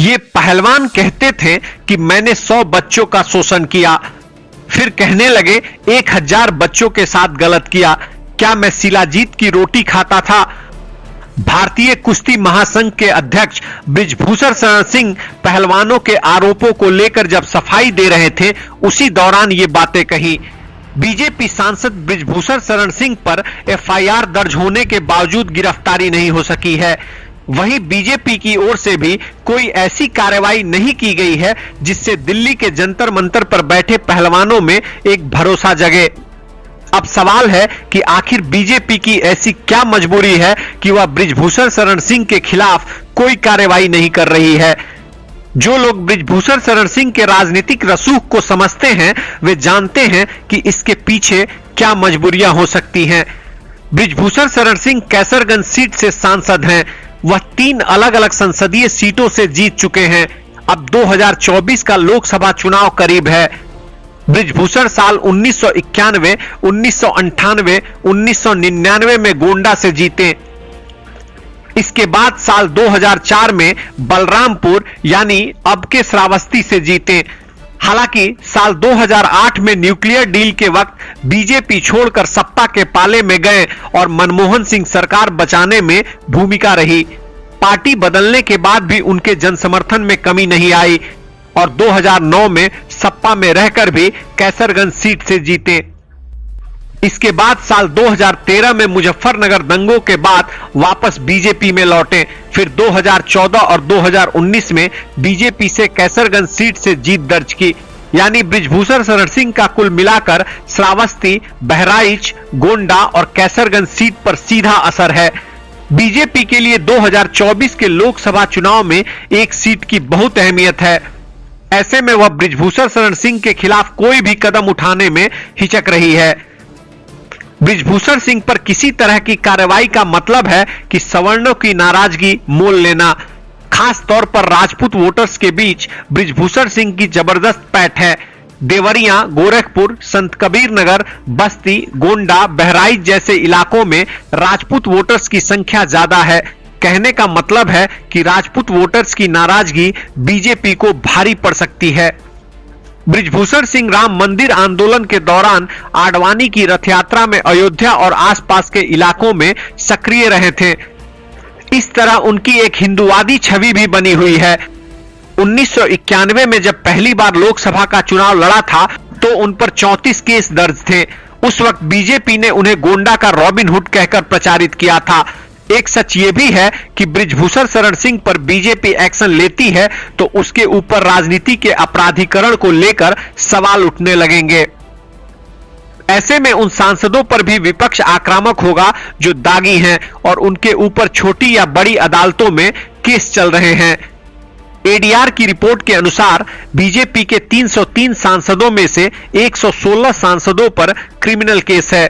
ये पहलवान कहते थे कि मैंने 100 बच्चों का शोषण किया, फिर कहने लगे 1000 बच्चों के साथ गलत किया। क्या मैं शिलाजीत की रोटी खाता था? भारतीय कुश्ती महासंघ के अध्यक्ष बृजभूषण शरण सिंह पहलवानों के आरोपों को लेकर जब सफाई दे रहे थे, उसी दौरान ये बातें कही। बीजेपी सांसद बृजभूषण शरण सिंह पर एफआईआर दर्ज होने के बावजूद गिरफ्तारी नहीं हो सकी है। वहीं बीजेपी की ओर से भी कोई ऐसी कार्रवाई नहीं की गई है जिससे दिल्ली के जंतर मंतर पर बैठे पहलवानों में एक भरोसा जगे। अब सवाल है कि आखिर बीजेपी की ऐसी क्या मजबूरी है कि वह बृजभूषण शरण सिंह के खिलाफ कोई कार्रवाई नहीं कर रही है। जो लोग बृजभूषण शरण सिंह के राजनीतिक रसूख को समझते हैं, वे जानते हैं कि इसके पीछे क्या मजबूरियां हो सकती हैं। बृजभूषण शरण सिंह कैसरगंज सीट से सांसद हैं। वह 3 अलग अलग संसदीय सीटों से जीत चुके हैं। अब 2024 का लोकसभा चुनाव करीब है। बृजभूषण साल 1991, 1998, 1999 में गोंडा से जीते। इसके बाद साल 2004 में बलरामपुर यानी अब के श्रावस्ती से जीते। हालांकि साल 2008 में न्यूक्लियर डील के वक्त बीजेपी छोड़कर सत्ता के पाले में गए और मनमोहन सिंह सरकार बचाने में भूमिका रही। पार्टी बदलने के बाद भी उनके जनसमर्थन में कमी नहीं आई और 2009 में सपा में रहकर भी कैसरगंज सीट से जीते। इसके बाद साल 2013 में मुजफ्फरनगर दंगों के बाद वापस बीजेपी में लौटे। फिर 2014 और 2019 में बीजेपी से कैसरगंज सीट से जीत दर्ज की। यानी बृजभूषण शरण सिंह का कुल मिलाकर श्रावस्ती, बहराइच, गोंडा और कैसरगंज सीट पर सीधा असर है। बीजेपी के लिए 2024 के लोकसभा चुनाव में एक सीट की बहुत अहमियत है। ऐसे में वह बृजभूषण शरण सिंह के खिलाफ कोई भी कदम उठाने में हिचक रही है। बृजभूषण सिंह पर किसी तरह की कार्रवाई का मतलब है कि सवर्णों की नाराजगी मोल लेना। खास तौर पर राजपूत वोटर्स के बीच बृजभूषण सिंह की जबरदस्त पैठ है। देवरिया, गोरखपुर, संत कबीर नगर, बस्ती, गोंडा, बहराइच जैसे इलाकों में राजपूत वोटर्स की संख्या ज्यादा है। कहने का मतलब है कि राजपूत वोटर्स की नाराजगी बीजेपी को भारी पड़ सकती है। बृजभूषण सिंह राम मंदिर आंदोलन के दौरान आडवाणी की रथ यात्रा में अयोध्या और आसपास के इलाकों में सक्रिय रहे थे। इस तरह उनकी एक हिंदुवादी छवि भी बनी हुई है। 1991 में जब पहली बार लोकसभा का चुनाव लड़ा था तो उन पर 34 केस दर्ज थे। उस वक्त बीजेपी ने उन्हें गोंडा का रॉबिन हुड कहकर प्रचारित किया था। एक सच यह भी है कि बृजभूषण शरण सिंह पर बीजेपी एक्शन लेती है तो उसके ऊपर राजनीति के अपराधीकरण को लेकर सवाल उठने लगेंगे। ऐसे में उन सांसदों पर भी विपक्ष आक्रामक होगा जो दागी हैं और उनके ऊपर छोटी या बड़ी अदालतों में केस चल रहे हैं। एडीआर की रिपोर्ट के अनुसार बीजेपी के 303 सांसदों में से 116 सांसदों पर क्रिमिनल केस है।